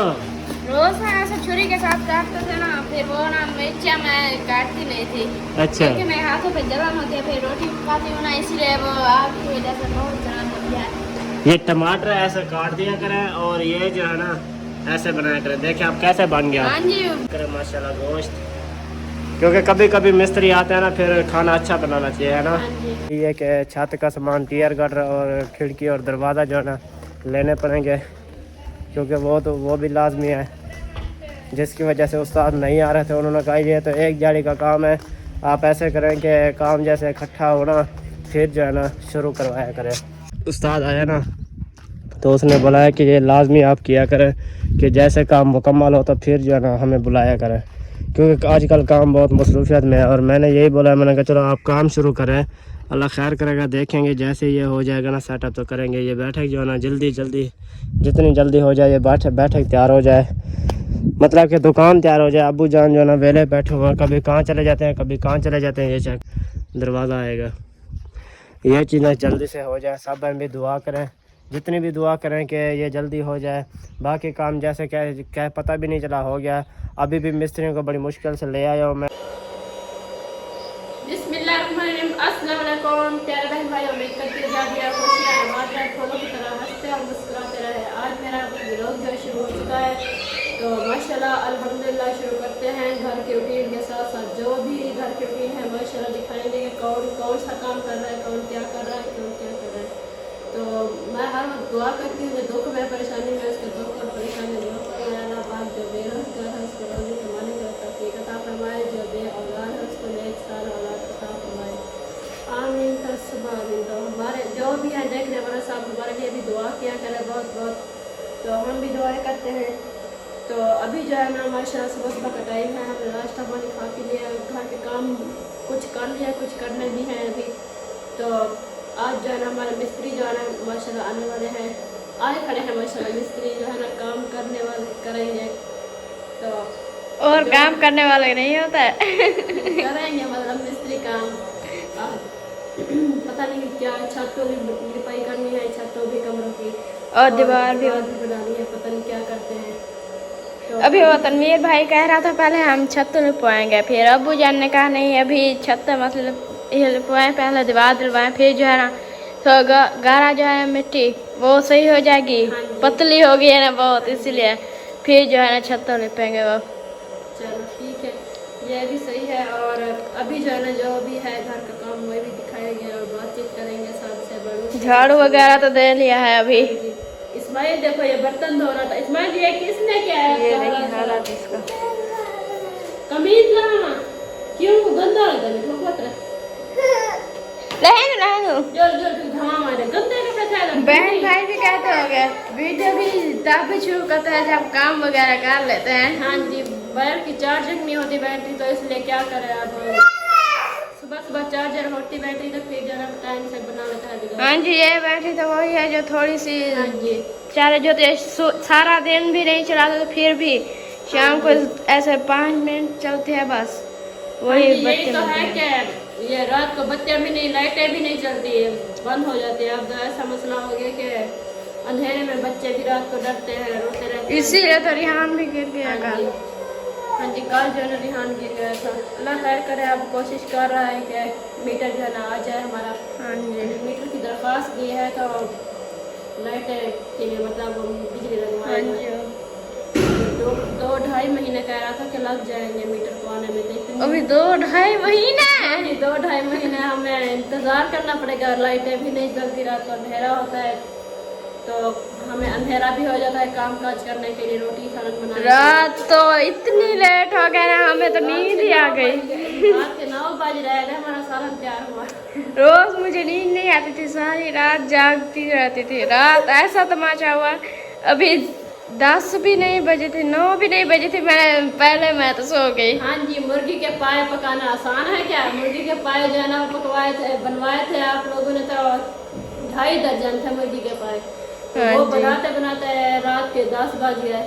रोज ना ऐसे छुरी के साथ काटते थे ना, फिर वो ना मिर्चा मैं काटती नहीं थी। अच्छा, क्योंकि मेरे हाथों पे जलन होती है, फिर रोटी पकाती हूँ ना, इसलिए वो आग की वजह से बहुत जलन होती है। ये टमाटर ऐसे काट दिया करें और ये जो है ना ऐसे बनाया करें। देखिए आप कैसे बन गया। हाँ जी। करें माशाल्लाह गोश्त, क्योंकि कभी कभी मिस्त्री आते हैं ना, फिर खाना अच्छा बनाना चाहिए, है ना। हाँ जी। ये कि छत का सामान टीयर गटर और खिड़की और दरवाज़ा जो है ना लेने पड़ेंगे, क्योंकि वो भी लाजमी है। जिसकी वजह से उस्ताद नहीं आ रहे थे, उन्होंने कहा ये तो एक जाड़ी का काम है, आप ऐसे करें कि काम जैसे इकट्ठा होना फिर जो है ना शुरू करवाया करें। उस्ताद आया ना तो उसने बुलाया कि ये लाजमी आप किया करें कि जैसे काम मुकम्मल हो तो फिर जो है ना हमें बुलाया करें, क्योंकि आजकल काम बहुत मसरूफियत में है। और मैंने यही बोला, मैंने कहा चलो आप काम शुरू करें, अल्लाह खैर करेगा, देखेंगे जैसे ये हो जाएगा ना सेटअप तो करेंगे। ये बैठक जो है ना जल्दी जितनी जल्दी हो जाए, ये बैठक तैयार हो जाए, मतलब कि दुकान तैयार हो जाए। अबू जान जो है ना वेले बैठे हुए हैं, कभी कहाँ चले जाते हैं कभी कहाँ चले जाते हैं। ये चेक दरवाज़ा आएगा, ये चीज़ें जल्दी से हो जाए। सब हम भी दुआ करें, जितनी भी दुआ करें कि ये जल्दी हो जाए। बाकी काम जैसे क्या पता भी नहीं चला हो गया। अभी भी मिस्त्रियों को बड़ी मुश्किल से ले आया हूँ मैं। बिस्मिल्लाहिर्रहमानिर्रहीम, अस्सलाम वालेकुम प्यारे बहन भाई, उम्मीद करती हूँ आप भी खुशियाँ हमारे फूलों की तरह हंसते और मुस्कुराते रहे। आज मेरा व्लॉग जो शुरू हो चुका है, तो माशाल्लाह अल्हम्दुलिल्लाह शुरू करते हैं। घर के रूटीन के साथ साथ जो भी घर के रूटीन है माशाल्लाह दिखाएंगे कौन कौन सा काम कर रहा है, कौन क्या कर रहा है, कौन क्या कर रहा है। तो मैं हर वक्त दुआ करती हूँ, जो दुख में परेशानी में उसके दुख और परेशानी दूर करें। अल्लाह पाक जो बेरोजगार है उसको रोज़ी कमाने का तौफीक अता फरमाए, जो बे औलाद है उसको नेक साल औलाद अता फरमाए। आमीन तस्बीर। तो हमारे जो भी है देखने वाला साहब हमारे लिए भी दुआ किया करें बहुत बहुत, तो हम भी दुआएं करते हैं। तो अभी जो है ना माशाल्लाह सुबह का टाइम है, हमने नाश्ता पानी खा के लिया, घर के काम कुछ कर लिया, कुछ करने भी हैं अभी। तो आज जो है ना हमारे मिस्त्री जो है ना माशाल्लाह आने वाले हैं, आए खड़े हैं माशाल्लाह। मिस्त्री जो है ना काम करने वाले करेंगे, तो और काम करने वाले नहीं होता है करेंगे मतलब मिस्त्री काम। पता नहीं क्या छतों की लिपाई करनी है, छतों भी कमरों की, और दीवार भी बनानी है, पता नहीं क्या करते हैं। तो अभी वो तनवीर भाई कह रहा था पहले हम छत लिपवाएंगे, फिर अबू जान ने कहा नहीं अभी छत मतलब ये लिपवाएं, पहले दीवार दिलवाएं, फिर जो है ना तो गारा जो है मिट्टी वो सही हो जाएगी, हाँ जी। पतली होगी है ना बहुत, इसीलिए फिर जो है ना छत लिपेंगे वो। चलो ठीक है, ये भी सही है। और अभी जो है ना जो भी है घर का काम वही भी दिखाएंगे और बातचीत करेंगे सबसे। बड़ों झाड़ू वगैरह तो दे लिया है अभी। इस्माइल देखो ये बर्तन धो रहा था। इस्माइल ये किसने किया है? ये देखिए हालात इसका। कमीज लगाना क्यों गंदा लगा है? ठोकत रहे रहने जोर जोर से धमा मारे गंदे कपड़े थे। बहन भाई भी कहते हो गए वीडियो भी तब शुरू करते हैं जब काम वगैरह कर लेते हैं। हाँ जी, बैल की चार्जिंग नहीं होती बैटरी, तो इसलिए क्या करें अब। सुबह सुबह चार्जर होती बैटरी तो फिर जरा टाइम से बना लेता है वीडियो। हाँ जी, ये बैटरी तो वही है जो थोड़ी सी हाँ जी चार्ज होती है, सारा दिन भी नहीं चलाते तो फिर भी शाम को ऐसे 5 मिनट चलती है बस, वही यही बत्ती तो मिलती है है। कि ये रात को बत्तियां भी नहीं, लाइटें भी नहीं चलती है, बंद हो जाती है। अब तो ऐसा मसला हो गया कि अंधेरे में बच्चे भी रात को डरते हैं, रोते रहते हैं। इसीलिए तो रिहान भी गिर गया कल। हाँ जी, कल जो है ना रिहान गिर गया था। अल्लाह खैर करे, अब कोशिश कर रहा है कि मीटर जो है ना आ जाए हमारा। हाँ जी, मीटर की दरख्वास्त दी है तो लाइटें के लिए मतलब बिजली हाँ लगवाएंगे। जी, दो ढाई महीने कह रहा था कि लग जाएंगे मीटर को आने में, लेकिन अभी 2-2.5 महीने। हाँ जी 2-2.5 महीने हमें इंतज़ार करना पड़ेगा। लाइटें भी नहीं जलती, रात को अंधेरा होता है, तो हमें अंधेरा भी हो जाता है काम काज करने के लिए, रोटी सालन बनाने। रात तो इतनी लेट हो गया ना, हमें तो नींद ही आ गई। रात के 9 बज रहे थे, हमारा सालन तैयार हुआ। रोज मुझे नींद नहीं आती थी, सारी रात जागती रहती थी। रात ऐसा तमाशा हुआ, अभी 10 भी नहीं बजे थे, 9 भी नहीं बजे थे, मैं तो सो गई। हाँ जी, मुर्गी के पाए पकाना आसान है क्या? मुर्गी के पाए जो है ना पकवाए थे, बनवाए थे आप लोगों ने, तो 2.5 दर्जन थे मुर्गी के पाए। हाँ वो जी। बनाते बनाते रात के 10 बज गए।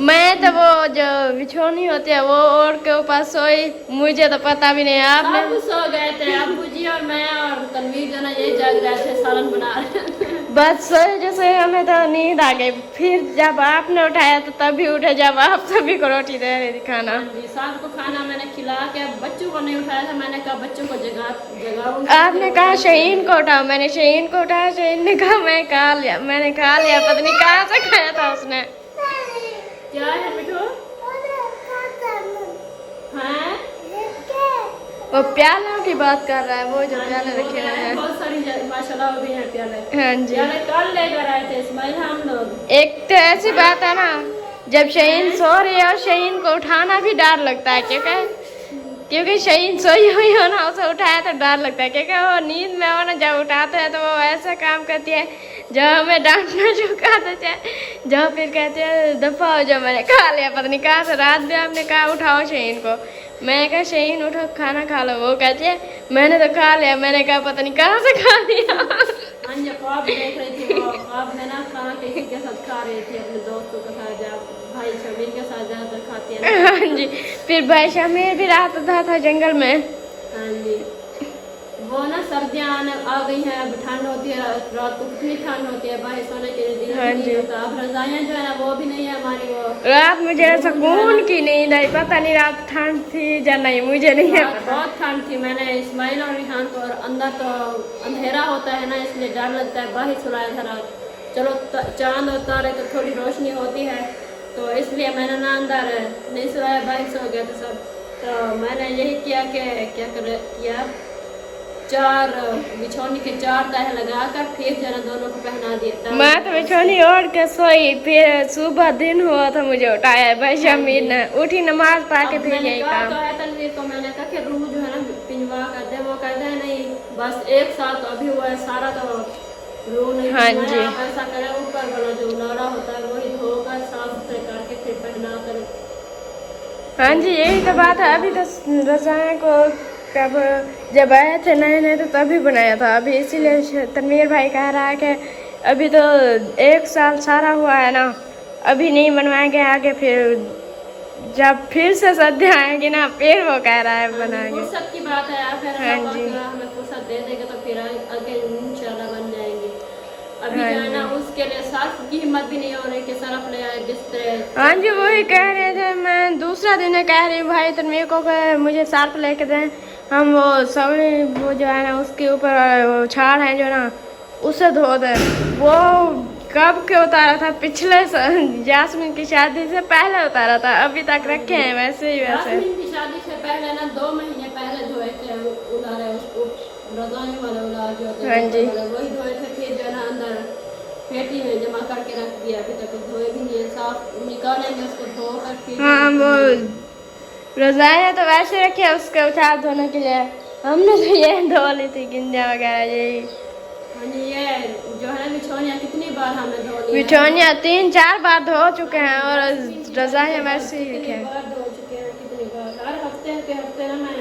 मैं तो वो जो बिछोनी होती है वो ओढ़ के ऊपर सोई, मुझे तो पता भी नहीं। आपने सब सो गए थे, अब्बू जी और मैं और तनवीर जो ना यही जाग रहे थे, सालन बना रहे थे। बस सोए जैसे हमें तो नींद आ गई, फिर जब आपने उठाया तो तभी उठे, जब आप सभी को रोटी दे रही थी खाना। हाँ जी, शाम को खाना मैंने खिला के बच्चों को नहीं उठाया था, मैंने कहा बच्चों को जगाऊंगी। आपने कहा शहीन को उठाओ, मैंने शहीन को उठाया, शहीन ने कहा मैं खा लिया, मैंने खा लिया, पता नहीं कहाँ से खाया था उसने। क्या है मिठू? हाँ वो प्यालों की बात कर रहा है, वो जो प्याले रखे हुए हैं। बहुत सारी माशाल्लाह वो भी है प्याले। हाँ जी, प्याले कल लेकर आए थे इस्माइल हम लोग। एक तो ऐसी बात है ना, जब शहीन सो रही है और शहीन को उठाना भी डर लगता है, क्योंकि शहीन सोई हुई हो ना, उसे उठाया तो डर लगता है, क्योंकि वो नींद में हो ना, जब उठाते हैं तो वो ऐसा काम करती है जो हमें डांटना चुकाते हैं, जो फिर कहते हैं दफा हो जाओ, मैंने खा लिया, पता नहीं कहाँ से। रात में आपने कहा उठाओ शहीन को, मैं कहा शहीन उठो खाना खा लो, वो कहती है मैंने तो खा लिया, मैंने कहा पता नहीं कहाँ से खा लिया। हाँ जी, ख्वाब देख रही थी, वो ख्वाब में ना खाना किसी के साथ खा रही थी, अपने दोस्तों के साथ, भाई शमीर के साथ ज़्यादातर खाती है ना। हाँ जी, फिर भाई शमीर भी रात था जंगल में। हाँ जी, वो ना सर्दियाँ आने आ गई हैं, अब ठंड होती है, रात को कितनी ठंड होती है, बाहर सोने के लिए दिल हाँ नहीं जी। होता। अब रजाइयाँ जो है ना वो भी नहीं है हमारी, वो रात मुझे सुकून की नींद आई, पता नहीं रात ठंड थी या नहीं, मुझे नहीं है रात बहुत ठंड थी। मैंने इस्माइल और रिहान को, और अंदर तो अंधेरा होता है ना, इसलिए डर लगता है, बाहर सुलाया था रात। चलो चांद और तारे तो थोड़ी रोशनी होती है, तो इसलिए मैंने ना अंदर नहीं सुलाया, बाहर सो गए थे सब। तो मैंने यही किया कि किया 4 बिछौनी के 4 तह लगाकर फिर जरा दोनों को पहना दिया। मैं तो बिछौनी ओढ़ के सोई, फिर सुबह दिन हुआ था मुझे उठाया भाई शमीर ने, उठी नमाज पढ़ के फिर यही काम। तो है तनवीर को मैंने कहा कि रूह जो है ना पिंजवा कर दे, वो कहते हैं नहीं बस 1 साल तो अभी हुआ है, सारा तो रूह नहीं। हाँ जी, आप ऐसा करें, ऊपर वाला जो नारा होता है वही धोकर साफ सुथरे करके फिर पहना कर। हाँ जी, यही तो बात है। अभी तो रजाए को कब जब आए थे नए नए तो तभी बनाया था, अभी इसीलिए तनवीर भाई कह रहा है कि अभी तो 1 साल सारा हुआ है ना, अभी नहीं बनवाएंगे, आगे फिर जब फिर से सद्या आएंगे ना, फिर वो कह रहा है बनाएंगे। फुर्सत की बात है, फिर हाँ जी, हमें फुर्सत दे देंगे तो फिर आगे इंशाल्लाह बन जाएंगे। अभी हाँ जो है ना उसके लिए सर्फ की हिम्मत भी नहीं हो रही कि सर्फ ले आए, बिस्तरे। हाँ जी, वही कह रहे थे, मैं दूसरा दिन कह रही हूँ भाई तनवीर को कि मुझे सर्फ लेके दें, हम वो सवली वो जो है ना उसके ऊपर छाड़ है जो ना उसे धो दे। वो कब के उतारा था, पिछले जासमीन की शादी से पहले उतारा था, अभी तक रखे हैं वैसे ही वैसे। जासमीन की शादी से पहले ना 2 महीने पहले धोए थे, उतारे उसको रजाई वाले उतार जो होते हाँ जी, वही धोए थे, फिर जो है ना अंदर पेटी में जमा करके रख दिया, अभी तक धोए भी नहीं है, साफ निकालेंगे उसको धोकर फिर। हाँ, वो रजाइयाँ तो वैसे रखी है उसके उतार धोने के लिए, हमने तो ये धो ली थी गिंजा वगैरह यही। हाँ जी, ये जो है ना बिछौनियाँ कितनी बार हमने धो ली है। बिछौनियाँ 3-4 बार धो चुके हैं और रजाइयाँ वैसे ही रखे हैं। बार धो चुके हैं, कितनी बार, हर हफ्ते ना मैं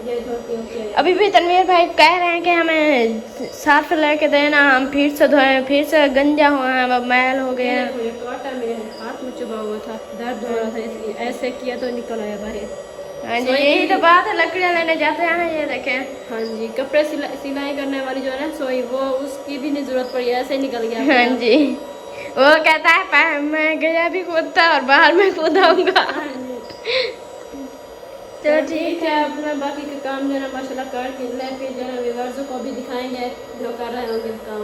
ये धोती हूँ। अभी भी तनवीर भाई कह रहे हैं कि हमें सर्फ लेके देना, हम फिर से धोएं, फिर से गंजा हुआ है, अब मैल हो गए हैं। ये कांटा मेरे हाथ में चुभा हुआ था, दर्द हो रहा था, इसलिए ऐसे किया तो निकल आया बाहर। हाँ जी, यही तो बात है, लकड़ियाँ लेने जाते हैं ना, ये देखें। हाँ जी, कपड़े सिलाई करने वाली जो है ना सोई, वो उसकी भी नहीं जरूरत पड़ी, ऐसे ही निकल गया। हाँ जी, वो कहता है मैं गया भी कूदता और बाहर में कूदाऊंगा। तो ठीक है, अपना बाकी के काम जो है ना माशाल्लाह कर के ले, फिर जो है व्यूअर्स को भी दिखाएंगे जो कर रहे होंगे काम।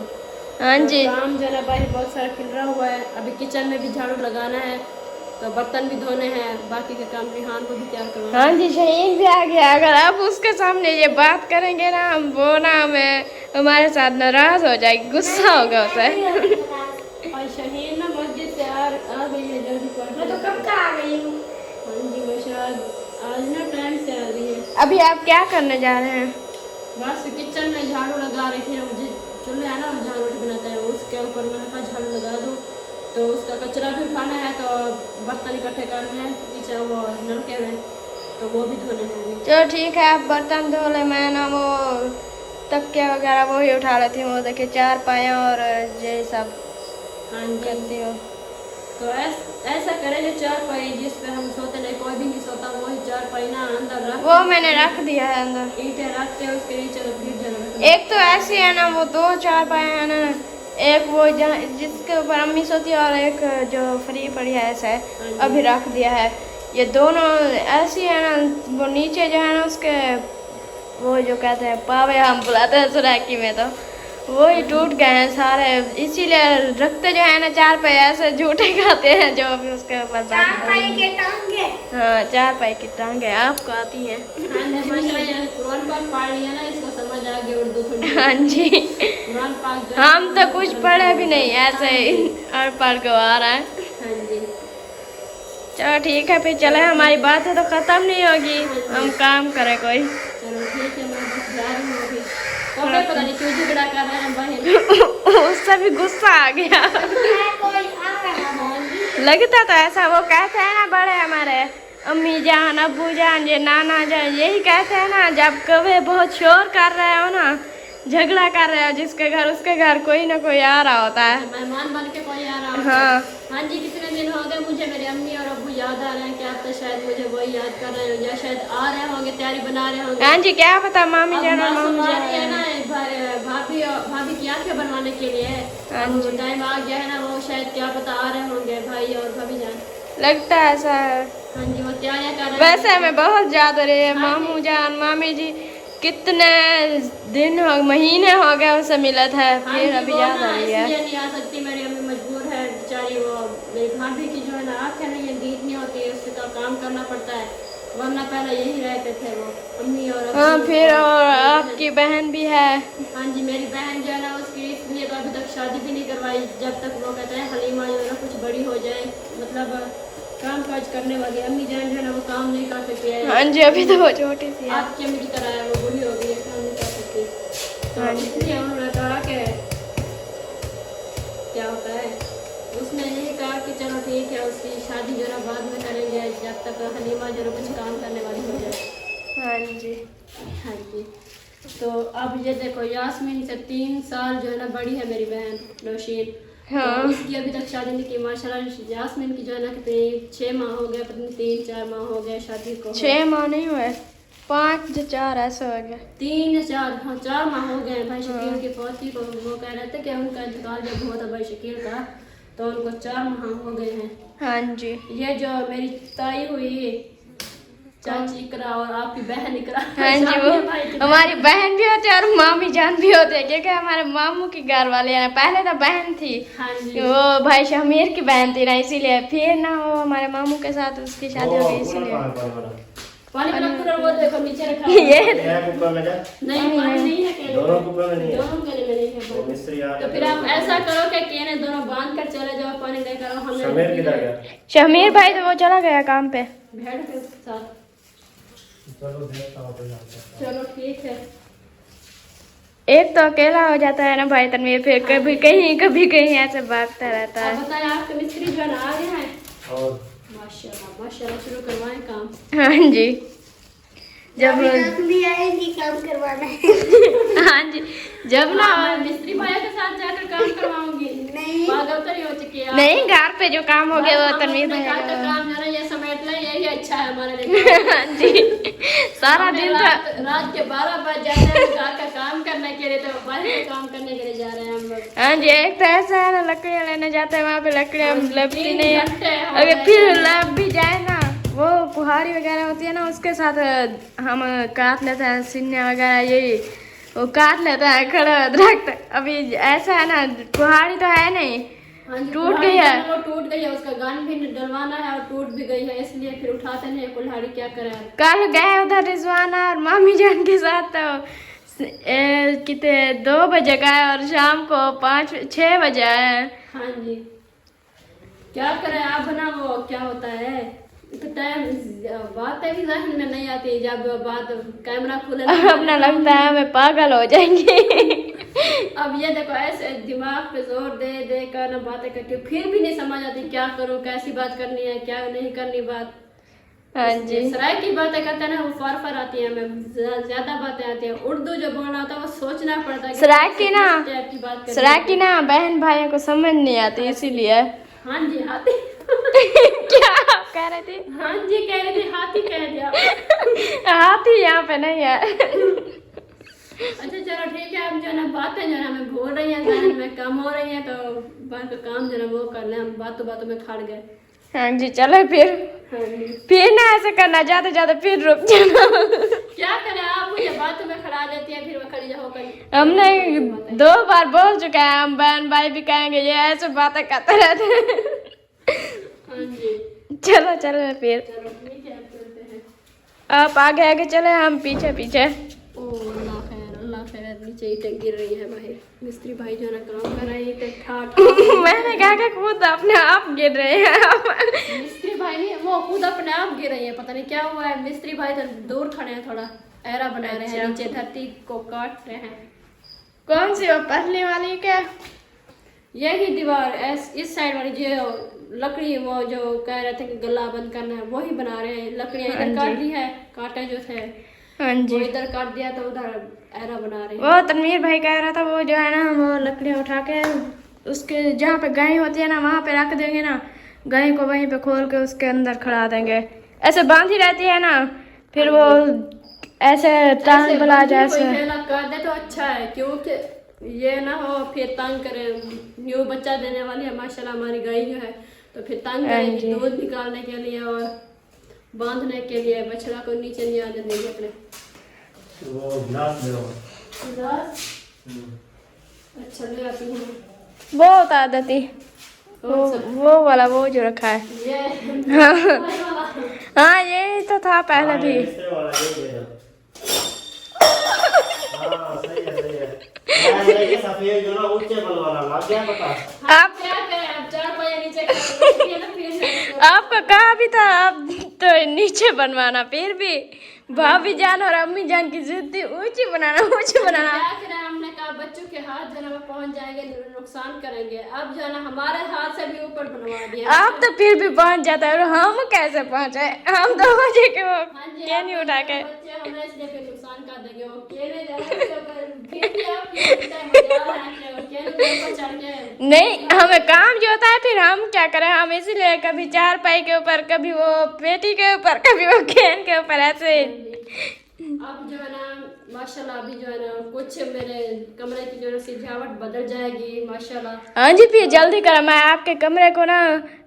हाँ जी, काम जो है ना बाहर बहुत सारा खिल रहा हुआ है, अभी किचन में भी झाड़ू लगाना है, तो बर्तन भी धोने हैं, बाकी के काम रिहान को भी तैयार करवाना। हाँ जी, शहीन भी आ गया। अगर आप उसके सामने ये बात करेंगे ना, हम वो ना हमें हमारे साथ नाराज हो जाएगी, गुस्सा होगा उसे। और शहीन ना मस्जिद से आ गई है, जल्दी पढ़। मैं तो कब का आ गई हूँ। हाँ जी, वो शायद आज ना टाइम से आ गई है। अभी आप क्या करने जा रहे हैं? बस किचन में झाड़ू लगा रही थी, मुझे चूल्हा है ना जहाँ रोटी बनाते हैं उसके ऊपर, मैंने कहा झाड़ू लगा दूँ, तो उसका कचरा भी उठाना है, तो बर्तन इकट्ठे करने हैं पीछे वो नलके में, तो वो भी धोने हैं। चलो ठीक है, आप बर्तन धो ले, मैं ना वो तकिया वगैरह वो ही उठा रही थी, वो देखिए 4 पाया और ये सब हाँ करती हो। तो ऐसा करें जो 4 पाई जिस पे हम सोते नहीं, कोई भी नहीं सोता, वही 4 पाई ना अंदर रख, वो मैंने रख दिया है अंदर। ईंटें रखते हैं उसके नीचे, तो फिर जरूर एक तो ऐसी है ना, वो 2-4 पाए है ना, एक वो जहाँ जिसके ऊपर अम्मी सोती है और एक जो फ्री पड़ी है ऐसा है अभी रख दिया है। ये दोनों ऐसी है ना, वो नीचे जो है ना उसके वो जो कहते हैं पावे हम बुलाते हैं सुराखी में, तो वो ही टूट गए हैं सारे, इसीलिए रखते जो है ना चार पाई ऐसे झूठे खाते हैं जो अभी उसके ऊपर चार पाई के टांगे। हाँ 4 पाई की टांगे आपको आती है। कुरान पाक पढ़ लिया ना, इसको समझ आ गया उर्दू थोड़ी। हाँ जी कुरान पाक जो हम तो कुछ पढ़े भी नहीं, ऐसे ही और पढ़ के आ रहा है। हाँ जी चलो ठीक है फिर चले, हमारी बातें तो खत्म नहीं होगी, हम काम करें कोई। चलो ठीक है, मैं बस जा रही हूँ अभी। कपड़े पता नहीं क्यों झगड़ा कर रहे हैं बहन। उससे भी गुस्सा आ गया। कोई आ रहा है। लगता तो ऐसा, वो कहते हैं ना बड़े हमारे अम्मी जान अब्बू जान ये नाना जान, यही कहते हैं ना जब कभी बहुत शोर कर रहे हो ना, झगड़ा कर रहे हो जिसके घर उसके घर कोई ना कोई आ रहा होता है। मेहमान बन के कोई आ रहा है। हाँ हाँ जी, कितने दिन हो गए मुझे मेरे अम्मी और अब्बू याद आ रहे हैं, क्या पता शायद मुझे वही याद कर रहे हो या शायद आ रहे होंगे, तैयारी बना रहे होंगे। हाँ जी क्या पता मामी अब जान और मासूम मामी आ रही है जान। ना, भाभी की आंखें बनवाने के लिए हाँ अब जी। टाइम आ गया है ना, वो शायद क्या पता आ रहे होंगे भाई और भाभी जान। लगता है ऐसा है। हाँ जी, वो तैयारियां कर रहे हैं। वैसे हमें बहुत याद आ रही है मामू जान मामी जी, कितने दिन हो महीने हो गए उनसे मिला था, हाँ फिर जी, अभी वो याद ना आ रही है। इसलिए नहीं आ सकती, मेरी अम्मी मजबूर है बेचारी, वो मेरी भाभी की जो है ना आँखें नहीं है, दीद नहीं होती है, उससे तो काम करना पड़ता है, वरना पहले यही रहते थे वो अम्मी और अब्बू। हाँ फिर और आपकी बहन भी है। हाँ जी, मेरी बहन जो है ना उसकी इसलिए तो अभी तक शादी भी नहीं करवाई, जब तक वो कहते हैं हलीमा जो है ना कुछ बड़ी हो जाए, मतलब काम काज करने वाली। अम्मी जान जो है ना वो काम नहीं कर सकती है। हाँ जी अभी तो वो छोटी सी है। आपकी अम्मी की तरह है, वो बूढ़ी हो गई है, काम नहीं कर सकती, तो हाँ जी। इसलिए उन्होंने कहा कि क्या होता है, उसने यही कहा कि चलो ठीक है उसकी शादी जो है बाद में करेंगे, जब तक हलीमा जो है कुछ काम करने वाली हो जाए। हाँ जी हाँ जी, तो अब ये देखो यास्मीन से 3 साल जो है ना बड़ी है मेरी बहन नौशीन। हाँ तो इसकी अभी तक शादी नहीं की माशाल्लाह। यास्मीन की जो है ना कितनी 6 माह हो गए, पता नहीं 3-4 माह हो गए शादी को। 6 माह नहीं हुए, 5 या 4 ऐसा हो गया। 3 या 4, हाँ 4 माह हो गए भाई शकील की पोती को। वो कह रहे थे कि उनका इंतकाल जब हुआ था भाई शकील का, तो उनको 4 माह हो गए हैं। हाँ जी ये जो मेरी ताई हुई चाची इकरा और आपकी बहन इकरा। हाँ जी वो हमारी बहन भी होती है और मामी जान भी होते हैं, क्योंकि हमारे मामू की घर वाले हैं, पहले तो बहन थी, हाँ जी, वो भाई शमीर की बहन थी ना, इसीलिए फिर ना वो हमारे मामू के साथ उसकी शादी हो गई इसीलिए। पानी वाला पूरा वो देखो नीचे रखा ये नहीं, पानी नहीं है केले दोनों कुकर में नहीं है। दोनों केले में नहीं है वो मिस्त्री आ तो फिर आप ऐसा करो कि केने दोनों बांध कर चले जाओ, पानी लेकर आओ। हमें शमीर किधर गया? शमीर भाई तो वो चला गया काम पे। भेड़ के साथ। चलो देखता हूँ तो जाते हैं। चलो ठीक है। एक तो अकेला हो जाता है ना भाई तनवीर, फिर कभी कहीं ऐसे भागता रहता आप है। बताएं आपके मिस्त्री जो है ना आ गए हैं? और माशाल्लाह माशाल्लाह, शुरू करवाएं काम। हाँ जी जब भी आएगी काम करवाना है। हाँ जी जब ना मैं मिस्त्री भाई के साथ जाकर काम करवाऊंगी। नहीं। पागल तो नहीं हो चुकी है आप? नहीं घर पे जो काम हो गया वो हम तनवीर अपने भाई घर का का। काम जो है ये समेट ले, यही अच्छा है हमारे लिए। हाँ जी सारा दिन था। रात के 12 बज जाते हैं घर का काम करने के लिए, तो बाहर का काम करने के लिए जा रहे हैं हम लोग। हाँ जी एक तो ऐसा है ना, लकड़ियाँ लेने जाते हैं वहाँ पे लकड़ियाँ लपती 3 नहीं घंटे है, हो अगर गए। फिर लप भी जाए ना, वो कुहाड़ी वगैरह होती है ना उसके साथ हम काट लेते हैं, सीने वगैरह यही वो काट लेता है खड़ा दरख्त। अभी ऐसा है ना कुहाड़ी तो है नहीं, हाँ जी, टूट कुल्हाड़ी गई है। जो वो टूट गई है, उसका गान भी डलवाना है और टूट भी गई है, इसलिए फिर उठाते नहीं है कुल्हाड़ी, क्या करें। कल गए उधर रिजवाना और मामी जान के साथ, तो कितने 2 बजे गए और शाम को 5-6 बजे आए। हाँ जी, क्या करें आप बना, वो क्या होता है तो टाइम बातें भी जहन में नहीं आती, जब बात कैमरा खुले अपना लगता है हमें पागल हो जाएंगे। अब ये देखो ऐसे दिमाग पे जोर दे दे कर ना बातें करती हूँ, फिर भी नहीं समझ आती क्या करूँ, कैसी बात करनी है क्या नहीं करनी बात। हाँ जी सराय की बातें करते हैं ना वो फार आती है, हमें ज्यादा बातें आती है। उर्दू जो बोलना होता है वो सोचना पड़ता है कि सराय की ना किस टाइप की बात करनी है। सराय की ना बहन भाइयों को समझ नहीं आती इसीलिए। हाँ जी हाथी। क्या आप कह रहे थे? हाँ जी कह रहे थे, हाथी कह दिया। हाथी यहाँ पे नहीं है। अच्छा चलो ठीक है, हम जो है ना बातें जो है ना हमें भूल रही हैं, जहन में कम हो रही हैं, तो बाकी काम जो है ना वो कर लें, हम बातों बातों में खड़ गए। हाँ जी चलो फिर। हाँ जी। फिर ना ऐसे करना, जाते जाते फिर रुक जाना। क्या करें, आप मुझे बातों में खड़ा देती हैं, फिर मैं खड़ी होकर। हमने 2 बार बोल चुके हैं, हम बहन भाई भी कहेंगे ये ऐसे बातें करते रहते हैं। हाँ जी चलो चलो फिर चलो ठीक है, अब चलते हैं। आप आगे आगे चले, हम पीछे पीछे। ओ अल्लाह खैर, अल्लाह खैर। नीचे ईंटें गिर रही है भाई, मिस्त्री भाई जो है ना काम कर रहे हैं, ईंटें ठाठ। मैंने कहा कि खुद अपने आप गिर रहे हैं। मिस्त्री भाई नहीं, वो खुद अपने आप गिर रही है, पता नहीं क्या हुआ है। मिस्त्री भाई तो दूर खड़े हैं, थोड़ा एरा बना रहे हैं, नीचे धरती को काट रहे हैं। कौन सी वो पतली वाली क्या? यही दीवार इस साइड वाली जो लकड़ी, वो जो कह रहे थे कि गला बंद करना है, वही बना रहे हैं। लकड़ियाँ इधर काट दी है, कांटे जो थे हाँ वो जी, इधर काट दिया, तो उधर एरा बना रहे हैं। वो तनवीर भाई कह रहा था वो जो है ना, वो लकड़ियाँ उठा के उसके जहाँ पे गाय होती है ना वहाँ पे रख देंगे ना, गाय को वहीं पे खोल के उसके अंदर खड़ा देंगे। ऐसे बांधी रहती है ना, फिर वो ऐसे टांग बुला जाए कोई ऐसे। खेला कर दे तो अच्छा है, क्योंकि ये ना हो फिर तंग करे। न्यू बच्चा देने वाली है माशाल्लाह हमारी गाय जो है, तो फिर तंग करेगी दूध निकालने के लिए और बांधने के लिए। बछड़ा को नीचे नहीं आने देंगे अपने। वो ग्लास दे अच्छा ले आती हूँ। बहुत आदती वो वाला, वो जो रखा है। ये हाँ यही तो था पहले भी। सफेद जो ना ऊंचे बनवाना लग गया पता। आप क्या करें, अब 4 पाया नीचे कर ना फिर। आपको कहा भी था आप तो नीचे बनवाना, फिर भी भाभी जान और अम्मी जान की जिद थी ऊंची बनाना ऊंची बनाना। क्या करें, हमने कहा बच्चों के हाथ जो है ना पहुंच जाएंगे, नुकसान करेंगे। अब जो है ना हमारे हाथ से भी ऊपर बनवा दिया। आप तो फिर भी पहुंच जाता है, और हम कैसे पहुंचे? हम तो हो जाए कि वो हाँ जी, क्या नहीं उठा के। बच्चे हमें इसलिए फिर नुकसान कर देंगे। वो केले जा रहे हैं, तो फिर भी आप ये मजा आ रहा है कि केले के ऊपर चढ़ के। नहीं, हमें काम जो होता है फिर हम क्या करें, हम इसीलिए कभी 4 पाई के ऊपर, कभी वो पेटी के ऊपर, कभी वो कैन के ऊपर ऐसे। अब जो है ना माशाल्लाह अभी जो है ना कुछ मेरे कमरे की जो है सजावट बदल जाएगी माशाल्लाह। हाँ जी फिर जल्दी करो, मैं आपके कमरे को ना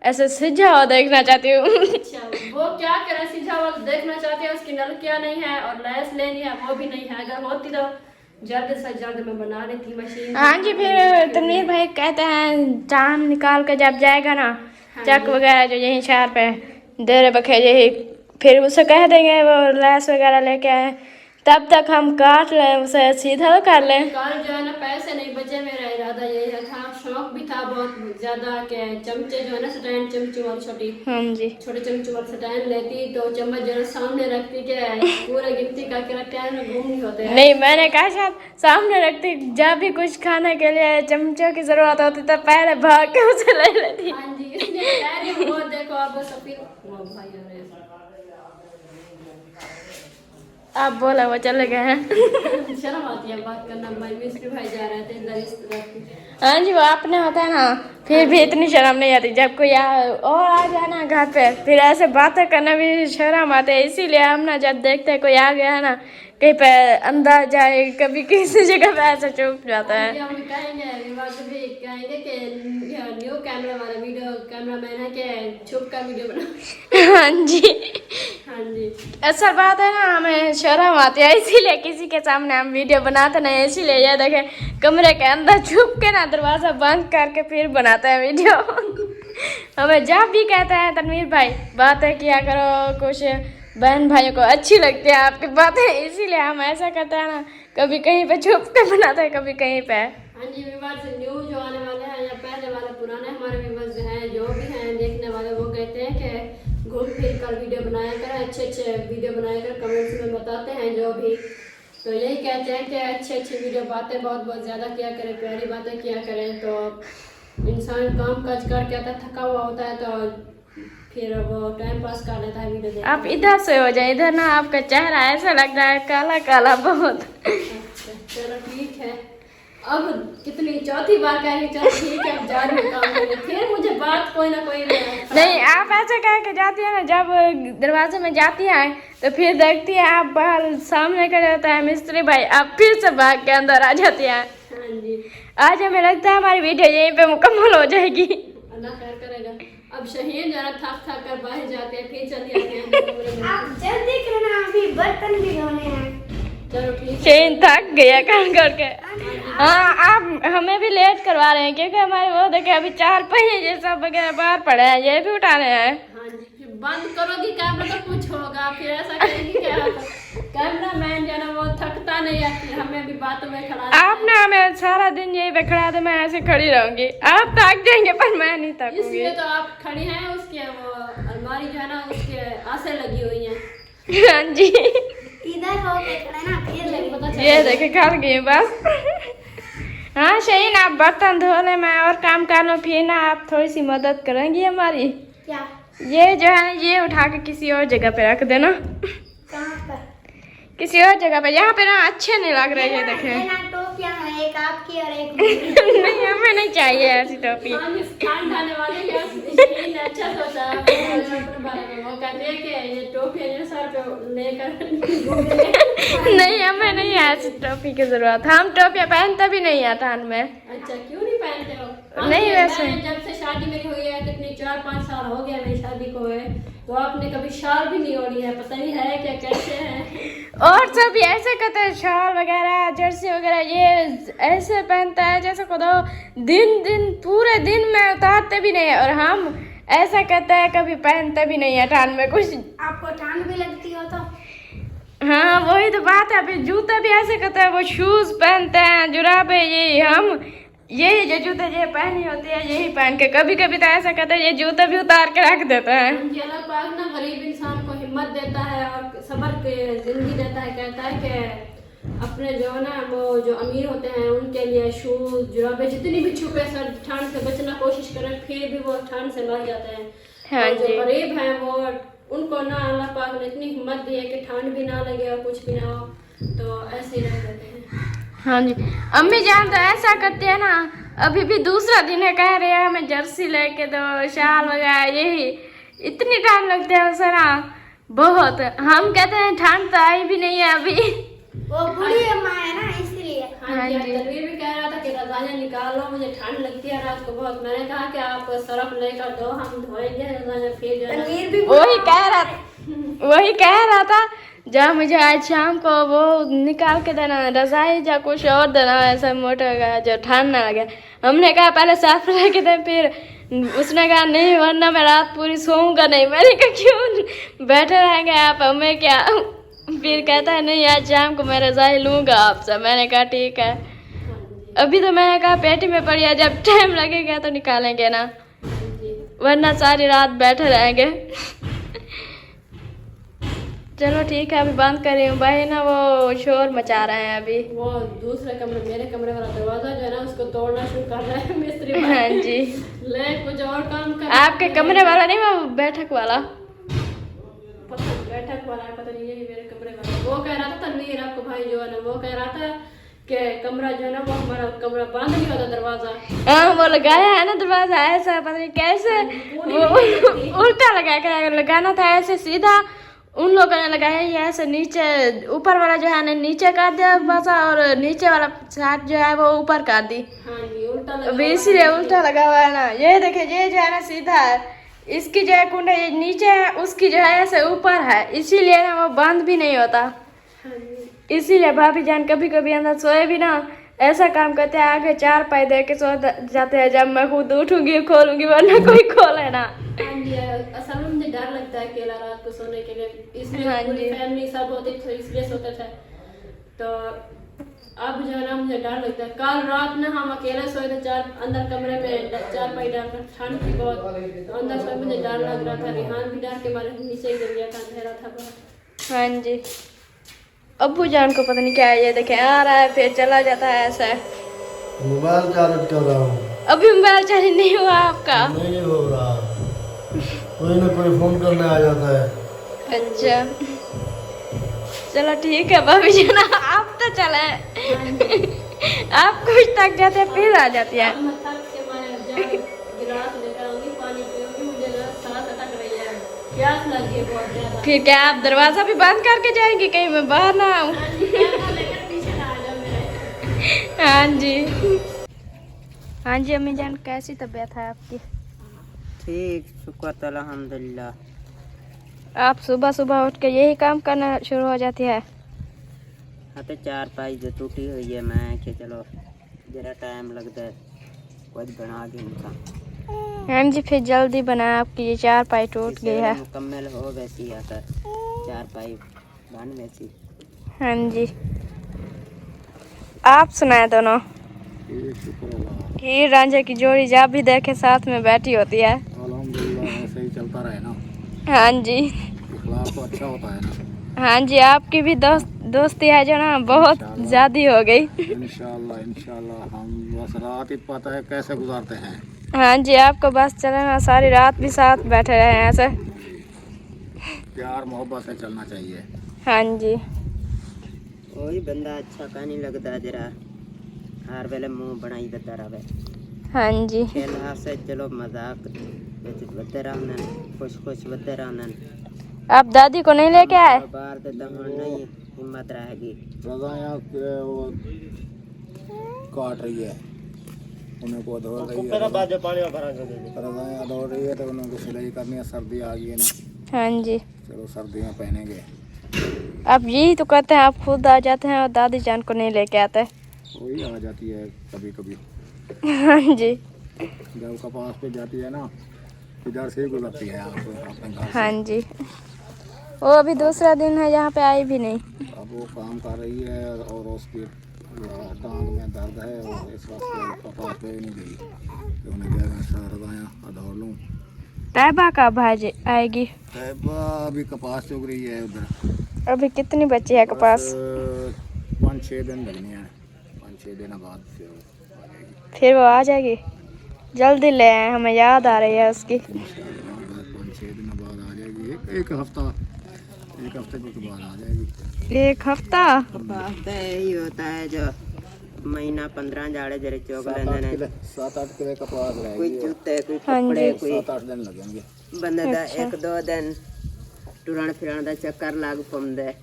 ऐसे सजा हुआ देखना चाहती हूँ। अच्छा वो क्या करें, सजावट देखना चाहते हैं, उसकी नलकियाँ नहीं है और लैस लेनी है, वो भी नहीं है। अगर होती तो जल्द से जल्द मैं बना रही थी मशीन। हाँ जी फिर तनवीर भाई कहते हैं चांद निकाल के जब जाएगा ना, चक वगैरह जो यहीं शहर पे देरे बखे यही, फिर उसे कह देंगे वो लैस वगैरह लेके आए, तब तक हम काट लें उसे, सीधा कर लें। कल जो है ना पैसे नहीं बचे, मेरा इरादा यही था, शौक भी था बहुत ज्यादा के चमचे जो है ना स्टैंड चमचे वाली छोटी हाँ जी छोटे चमचे वाली स्टैंड लेती, तो चम्मच जो है सामने रखती के पूरे गिनती करके रखते हैं, घूम नहीं होते हैं। नहीं, मैंने कहा शायद सामने रखती, जब भी कुछ खाने के लिए चमचों की जरूरत होती तो पहले भाग के उसे ले लेती। हाँ जी, इसलिए कह रही हूँ, वो देखो अब सफीर वो भाई हो रहे हैं। आप बोला वो चले गए हैं। शर्म आती है बात करना। भाई मिस्त्री भाई जा रहे थे इधर इस तरफ। हाँ जी वो आपने होता है ना, फिर भी इतनी शर्म नहीं आती। जब कोई और आ जाए ना घर पे, फिर ऐसे बातें करना भी शर्म आती है। इसीलिए हम ना जब देखते हैं कोई आ गया है ना, कहीं पे अंदर जाए, कभी किसी जगह पे ऐसे चुप जाता है। हम कहेंगे विवाद भी कहेंगे कि न्यू कैमरा वाला वीडियो कैमरामैन है कि छुप का वीडियो बना। हाँ जी हाँ जी असल बात है ना, हमें शर्म आती है, इसीलिए किसी के सामने हम वीडियो बनाते नहीं। इसीलिए ये देखे कमरे के अंदर छुप के ना दरवाजा बंद करके फिर बनाते हैं वीडियो। हमें जब भी कहते हैं तनवीर भाई बातें किया करो, कुछ बहन भाइयों को अच्छी लगती है आपकी बातें, इसीलिए हम ऐसा करते हैं ना, कभी कहीं पे छुप के बनाते हैं, कभी कहीं पे। हाँ जी विवाद से न्यू जो आने वाले हैं या पहले वाले पुराने हमारे विवाद हैं जो भी हैं देखने वाले, वो कहते हैं कि घूम फिर कर वीडियो बनाया करें, अच्छे अच्छे वीडियो बनाया कर, कमेंट्स में बताते हैं जो भी। तो यही कहते हैं कि अच्छे अच्छे वीडियो बातें बहुत ज़्यादा किया करें, प्यारी बातें किया करें। तो इंसान काम काज करके आता है, थका हुआ होता है, तो फिर वो टाइम पास कर लेता है वीडियो देख। आप इधर से हो जाए, इधर ना आपका चेहरा ऐसा लग रहा है काला काला बहुत। अच्छा चलो ठीक है। अब कितनी चौथी बार कह रही चल ठीक है अब जा रही हूँ काम करने, फिर मुझे बात कोई ना कोई नहीं, आप ऐसे कह के जाती है ना, जब दरवाजे में जाती है तो फिर देखती है आप बाहर सामने खड़े होता है मिस्त्री भाई, आप फिर से भाग के अंदर आ जाती है। हाँ जी, आज हमें लगता है हमारी वीडियो यहीं पे मुकम्मल हो जाएगी। अल्लाह खैर करेगा। अब शहीन जरा थक थक कर बाहर जाते हैं, फिर चले आते हैं। आप जल्दी करना, अभी बर्तन भी धोने हैं। चलो ठीक है। चेन थक गया काम करके। हाँ, आप हमें भी लेट करवा रहे हैं क्योंकि हमारे वो देखे अभी 4 पहिए जैसा वगैरह बाहर पड़े हैं, ये भी उठाने हैं। हाँ जी, फिर बंद करोगी कैमरा तो कुछ होगा, फिर ऐसा करेंगी क्या? कैमरा मैन जो है ना वो थकता नहीं है, फिर हमें भी बातों में खड़ा। आप ना हमें सारा दिन यही पे खड़ा दे, मैं ऐसे खड़ी रहूंगी, आप थक जाएंगे पर मैं नहीं थकूंगी। इसलिए तो आप खड़ी हैं, उसके वो अलमारी जो है ना उसके आसे लगी हुई हैं। हाँ जी, इधर होके खड़े ना, फिर लगे। पता चला ये देखे खड़ गई बस। हाँ शहीन, आप बर्तन धो ले, मैं और काम कर लूँ, फिर ना आप थोड़ी सी मदद करेंगी हमारी। क्या? ये जो है ये उठा के किसी और जगह पे रख देना, कहाँ पर? किसी और जगह पे, यहाँ पे ना अच्छे नहीं लग रहे। ये देखे ये ना टोपियाँ हैं, एक आपकी और एक मेरी। नहीं, हमें नहीं चाहिए ऐसी टोपी। हाँ, इस कान खाने वाले के शहीन ने अच्छा सोचा अपने बारे में। वो कहते हैं कि ये टोपी है सर पे लेकर नहीं, हमें नहीं है ऐसी टोपी की जरूरत, हम टोपियाँ पहनते भी नहीं है थान में। अच्छा, क्यों नहीं पहनते हो? हाँ, नहीं, वैसे जब से शादी मेरी हुई है, कितनी 4-5 साल हो गया मेरी शादी को है, तो आपने कभी शाल भी नहीं ओढ़ी है, पता नहीं है क्या कैसे है। और सब ऐसे कहते हैं शॉल वगैरह जर्सी वगैरह ये ऐसे पहनता है जैसे खुद दिन पूरे दिन में उतारते भी नहीं है, और हम ऐसा कहते हैं कभी पहनते भी नहीं है ठंड में कुछ। आपको ठंड भी लगती हो तो? हाँ वही तो बात है, अभी जूते भी ऐसे कहते हैं, वो शूज पहनते हैं, जुराबे, ये हम यही जो जूते ये पहनी होती है यही पहन के, कभी कभी तो ऐसा कहते हैं ये जूते भी उतार के रख देते हैं। अल्लाह पाक ना गरीब इंसान को हिम्मत देता है और सब्र के जिंदगी देता है। कहता है कि अपने जो ना वो जो अमीर होते हैं उनके लिए शूज जुराबे जितनी भी छुपे सर ठंड से बचना कोशिश करें, फिर भी वो ठंड से मर जाते हैं। हाँ और जो जी, गरीब हैं वो उनको ना अल्लाह पाक ने इतनी हिम्मत दी है कि ठंड भी ना लगे और कुछ भी ना हो, तो ऐसे ही रह जाते हैं। हाँ जी, अम्मी जान तो ऐसा करते हैं ना, अभी भी दूसरा दिन है कह रहे हैं हमें जर्सी लेके दो, शाल वगैरह, यही इतनी टाइम लगते हैं उसे ना बहुत। हम कहते हैं ठंड तो आई भी नहीं है अभी। वो बूढ़ी अम्मा है ना इसलिए। हाँ जी, तनवीर भी कह रहा था कि रज़ाइयाँ निकाल लो, मुझे ठंड लगती है रात को बहुत। मैंने कहा कि आप सरफ लेकर दो, हम धोएंगे रज़ाइयाँ, फिर जो है तनवीर भी वही कह रहा था जब मुझे आज शाम को वो निकाल के देना रजाई या कुछ और देना ऐसा मोटा का जो ठंड ना लगे। हमने कहा पहले साफ लेके दे, फिर उसने कहा नहीं वरना मैं रात पूरी सोऊंगा नहीं। मैंने कहा क्यों, बैठे रहेंगे आप, हमें क्या। फिर कहता है नहीं आज शाम को मैं रजाई लूँगा आपसे। मैंने कहा ठीक है। अभी तो मैंने कहा पेटी में पड़ी है, जब टाइम लगेगा तो निकालेंगे ना, वरना सारी रात बैठे रहेंगे। चलो ठीक है, अभी बंद कर रही हूँ। भाई ना वो शोर मचा रहे हैं अभी। वो दूसरे कमरे मेरे कमरे वाला दरवाजा जो है ना उसको तोड़ना शुरू कर रहा है मिस्त्री भाई। हाँ जी, ले कुछ और काम कर। आपके कमरे वाला नहीं, वो बैठक वाला। पता नहीं बैठक वाला है, पता नहीं यही मेरे कमरे वाला। वो कह रहा था तनवीर आपको भाई जो है ना, वो कह रहा था कि कमरा जो है ना वो हमारा कमरा बंद नहीं होता दरवाजा। हाँ वो लगाया है ना दरवाजा ऐसा, पता नहीं कैसे वो उल्टा लगा के लगाना था, ऐसे सीधा उन लोगों ने लगाया ये ऐसे नीचे, ऊपर वाला जो है ना नीचे कर दिया बसा, और नीचे वाला साइड जो है वो ऊपर कर दी। हाँ जी, उल्टा लगा अभी इसीलिए उल्टा लगा हुआ है ना। ये देखिए ये जो है ना सीधा है, इसकी जो है कुंडा ये नीचे है, उसकी जो है ऐसे ऊपर है, इसीलिए ना वो बंद भी नहीं होता। हाँ जी। इसीलिए भाभी जान कभी कभी अंदर सोए भी ना ऐसा काम करते हैं, आगे 4 पाई दे के सो जाते हैं, जब मैं खुद उठूंगी खोलूंगी वरना कोई खोले ना। हाँ जी, असल में मुझे डर लगता है अकेला रात को सोने के लिए, इसलिए हाँ पूरी जी। फैमिली सब होती थी इसलिए सोते थे। तो अब जो है ना मुझे डर लगता है। कल रात ना हम अकेले सोए थे अंदर कमरे में 4 पाई डालकर, ठंड थी बहुत, तो अंदर सोए मुझे डर लग रहा था। रिहान भी डर के मारे नीचे गिर गया था, अंधेरा था बहुत। हाँ जी, अब्बू जान को पता नहीं क्या है, ये देखे आ रहा है फिर चला जाता है ऐसा। मोबाइल चार्ज कर रहा हूँ। अभी मोबाइल चार्ज नहीं हुआ आपका? नहीं हो रहा, कोई ना कोई फोन करने आ जाता है। अच्छा चलो ठीक है भाभी जी ना, आप तो चले। आप कुछ थक जाते हैं फिर आ जाती है। अब मैं थक के मारे गिलास लेकर आऊंगी, पानी पीऊंगी, मुझे सांस अटक रही है, प्यास लगी है बहुत ज्यादा। फिर क्या आप दरवाजा भी बंद करके जाएंगी, कहीं मैं बाहर ना आऊँ? कैमरा लेकर पीछे ना आ जाओ मेरे। हाँ जी। हाँ जी अम्मी जान, कैसी तबीयत है आपकी? ठीक, शुक्र अल्हम्दुलिल्लाह। आप सुबह सुबह उठ के यही काम करना शुरू हो जाती है? हाँ तो 4 जो टूटी हुई है, मैं कि चलो जरा टाइम लगता है कुछ बना के उनका। हाँ जी, फिर जल्दी बनाया, आपकी ये 4 टूट गई है। मुकम्मल हो वैसी आकर 4 बन वैसी। हाँ जी, आप सुनाए दोनों। हीर रांझे की जोड़ी जब भी देखे साथ में बैठी होती है। अल्हम्दुलिल्लाह, ऐसे ही चलता रहे ना। हाँ जी, इखलास तो अच्छा होता है ना। हाँ जी, आपकी भी दोस्ती है जो ना बहुत ज्यादा हो गई। इंशाल्लाह इंशाल्लाह, हम बस रात ही पता है कैसे गुजारते हैं। हाँ जी, आपको बस चलना, सारी रात भी साथ बैठे रहे हैं ऐसे। प्यार मोहब्बत से चलना चाहिए। हाँ जी, वही बंदा अच्छा का नहीं लगता, जरा हर वेले मुंह बनाई देता रहे। हाँ जी, खेल हासे चलो मजाक बदते रहना, खुश खुश बदते रहना। आप दादी को नहीं लेके आए? बाहर तो दमन नहीं हिम्मत रहेगी। रजायाँ वो काट रही है, उन्हें को धो रही है, रजायाँ धो रही है तो उन्हें को सिलाई करनी है। सर्दी आ गई है ना। हाँ जी, चलो सर्दियाँ पहनेंगे। आप यही तो कहते हैं, आप खुद आ जाते हैं और दादी जान को नहीं लेके आते। वही आ जाती है कभी कभी। हाँ जी, जब कपास पे जाती है ना, इधर से ही गुजरती है आपको अपने घर से। हाँ जी, वो अभी दूसरा दिन है यहाँ पे आई भी नहीं। अब वो काम कर रही है और उसकी टांग में दर्द है और इस वक्त कपास पे नहीं गई, तो उन्हें क्या रजायाँ धो लूँ। तैबा का भाजी आएगी? अभी कपास चुग रही है उधर। अभी कितनी बची है कपास? 5-6 दिन लगने हैं, 5-6 दिन बाद फिर वो आ जाएगी। जल्दी ले आए, हमें याद आ रही है उसकी। 5-6 दिन बाद आ जाएगी। एक हफ्ते के बाद आ जाएगी। 1 हफ्ता? कपास तो यही होता है जो महीना 15 जाड़े जरे चौक लेंदे ने। 7-8 किलो कपास रहेगी। कोई जूते, कोई हाँ जी। कपड़े, कोई 7-8 दिन लगेंगे। बंदे दा अच्छा। 1-2 दिन टुरण फिरण दा चक्कर लग पौंदे।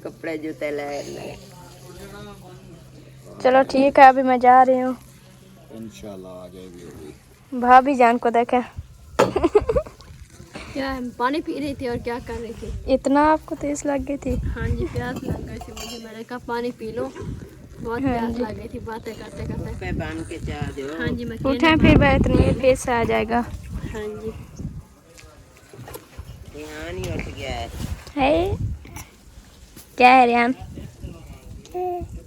कपड़े जूते ले। चलो ठीक है, अभी मैं जा रही हूँ। इंशाल्लाह आ जाएगी अभी। भाभी जान को देखे। क्या है, पानी पी रही थी और क्या कर रही थी? इतना आपको तेज लग गई थी? हाँ जी, प्यास लग गई थी मुझे, मैंने कहा पानी पी लो, बहुत हाँ प्यास जी। लग गई थी बातें करते करते। पे बांध के चाह दो। हाँ जी, मैं उठे फिर बैठ नहीं, फिर से आ जाएगा। हाँ जी, ध्यान ही उठ गया है। है क्या है रियान?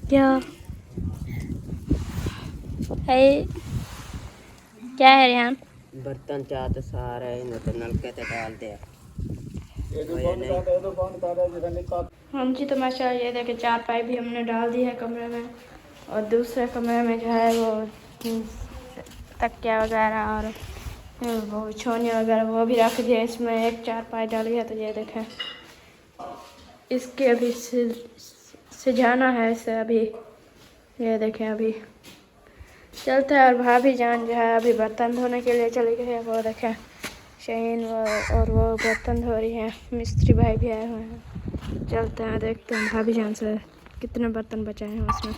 क्या है? क्या है रियान? बर्तन चाह तो सारे इन्हें तो नलके ते डाल दे। हाँ जी, तो माशाल्लाह ये देखे 4 भी हमने डाल दी है कमरे में, और दूसरे कमरे में जो है वो तकिया वगैरह और वो बिछौनी वगैरह वो भी रख दिया। इसमें एक 4 डाली है, तो ये देखें इसके अभी सिजाना है इसे अभी। ये देखें अभी चलता है। और भाभी जान जो है अभी बर्तन धोने के लिए चली गई है। वो देखें शहीन और वो बर्तन धो रही है। मिस्त्री भाई भी आए हुए हैं। चलते हैं, देखते हैं भाभी जान से कितने बर्तन बचाए हैं, उसमें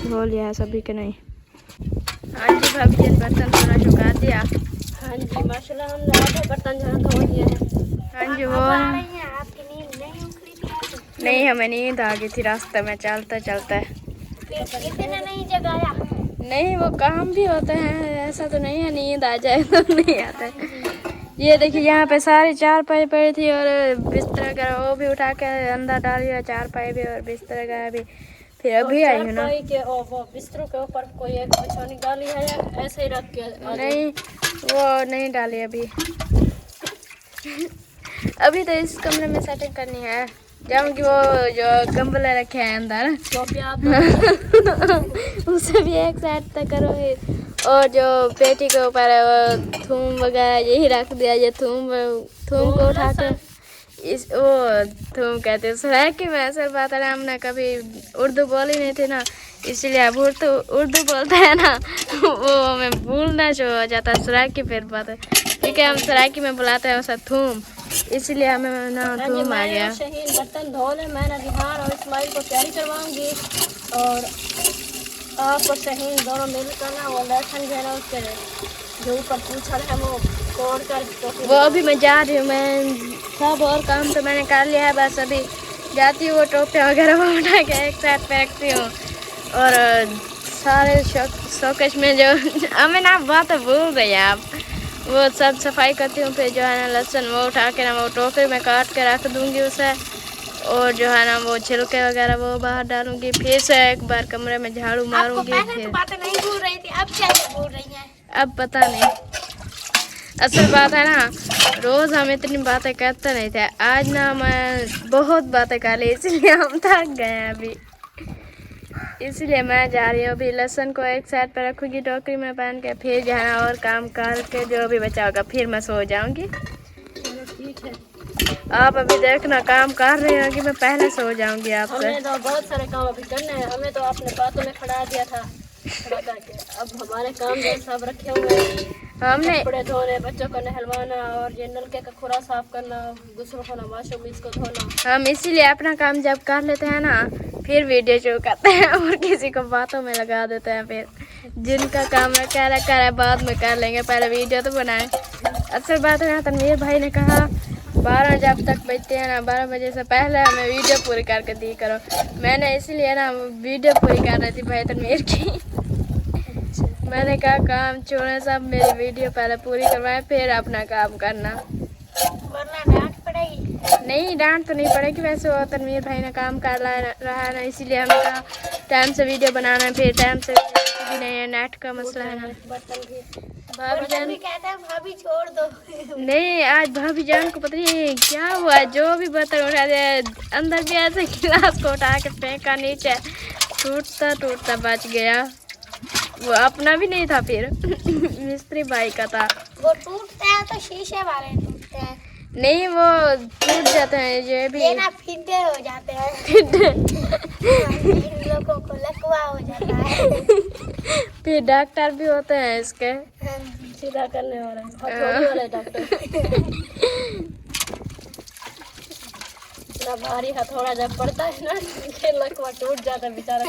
धो लिया है सभी के नहीं। हाँ जी, भाभी जान बर्तन धोना चुका दिया। हाँ जी, माशाल्लाह हमने आधे बर्तन जहाँ धो दिए हैं। हाँ जी, वो आपकी नींद नहीं उखड़ी थी? नहीं, हमें नींद आ गई थी रास्ते में चलते चलते। किसी ने नहीं जगाया? नहीं, वो काम भी होते हैं, ऐसा तो नहीं है नींद आ जाए तो नहीं आता है। ये देखिए यहाँ पे सारी 4 पड़ी थी और बिस्तर वगैरह वो भी उठा के अंदर डाल दिया। 4 भी और बिस्तर वगैरह भी। फिर अभी आई हूँ ना। चारपाई के और वो बिस्तरों के ऊपर कोई एक बिछौनी डाली है या ऐसे ही रख के? नहीं, वो नहीं डाली अभी। अभी तो इस कमरे में सेटिंग करनी है, जब कि वो जो गमले रखे हैं अंदर तो भी आप उसे भी एक साइड तक करो। और जो पेटी के ऊपर है वो थूम वगैरह यही रख दिया। ये थूम को उठा के इस वो तुम कहते हो सराइकी में। असल बात है ना, हमने कभी उर्दू बोली नहीं थी ना, इसलिए अब उर्दू बोलते हैं ना वो हमें भूलना जो हो जाता है सराइकी फिर बात है, क्योंकि हम सराइकी में बुलाते हैं वैसा थूम, इसलिए हमें ना थूम आ गया। शहीन बर्तन धो ले, मैं रिहान और इस्माइल को तैयारी करवाऊंगी और आप और शहीन दोनों मिलकर ना वो लहसुन जो है ना उसके जो ऊपर पूछा है वो तोड़ कर वो अभी मैं जा रही हूँ। मैं सब और काम तो मैंने कर लिया है, बस अभी जाती हूँ वो टोपियाँ वगैरह वो उठा के एक साथ फेंकती हूँ और सारे शोकेश में जो हमें ना बात भूल रही है आप, वो सब सफाई करती हूँ। फिर जो है ना लहसुन वो उठा के ना वो टोकरी में काट के रख दूँगी उसे, और जो है ना वो छिलके वगैरह वो बाहर डालूंगी। फिर से एक बार कमरे में झाड़ू मारूंगी। फिर तो बातें नहीं भूल रही थी, अब क्या भूल रही हैं? अब पता नहीं, असल बात है ना रोज़ हम इतनी बातें करते नहीं थे, आज ना मैं बहुत बातें कर ली इसलिए हम थक गए हैं अभी, इसलिए मैं जा रही हूँ। अभी लहसुन को एक साइड पर रखूँगी टोकरी में पहन के, फिर जो है ना और काम करके जो भी बचा होगा फिर मैं सो जाऊँगी। ठीक है, आप अभी देखना काम कर रहे हो कि मैं पहले सो जाऊँगी आपसे। हमने तो बहुत सारे काम अभी करने हैं, हमें तो आपने बातों में खड़ा दिया था खड़ा करके, अब हमारे काम जो सब रखे हुए हैं, हमने कपड़े धोने, बच्चों को नहलवाना और ये नलके का खुरा साफ करना, गुस्ल होना, वाशरूम इसको धोना। हम इसीलिए अपना काम जब कर लेते हैं ना फिर वीडियो शुरू करते हैं और किसी को बातों में लगा देते हैं। फिर जिनका काम है कह रहा बाद में कर लेंगे, पहले वीडियो तो बनाएं। असल बात है ना, तनवीर भाई ने कहा 12 जब तक बजते हैं ना 12 बजे से पहले हमें वीडियो पूरी करके दी करो। मैंने इसलिए ना वीडियो पूरी कर रही थी भाई तनवीर की। मैंने कहा काम छोड़े सब, मेरी वीडियो पहले पूरी करवाएं फिर अपना काम करना, वरना डांट पड़ेगी। नहीं डांट तो नहीं पड़ेगी, वैसे वो तनवीर भाई ने काम कर रहा है ना, इसीलिए हमने कहा टाइम से वीडियो बनाना है, फिर टाइम से भी नहीं है, नेट का मसला है ना। बर्तन भी भाभी जान भी कहते हैं भाभी छोड़ दो। नहीं, आज भाभी जान को पता नहीं क्या हुआ, जो भी बर्तन उठा दिया अंदर भी ऐसे गिलास को उठा के फेंका नीचे, टूटता बच गया। वो अपना भी नहीं था फिर मिस्त्री भाई का था। वो टूटते हैं तो शीशे वाले टूटते हैं, नहीं वो टूट जाते हैं, ये भी ये ना फिटे हो जाते हैं। इन लोगों को लकवा हो जाता है। फिर डॉक्टर भी होते हैं इसके सीधा करने वाले हथौड़ी वाले डॉक्टर। इतना भारी हथौड़ा जब पड़ता है ना ये लकवा टूट जाता है बेचारा।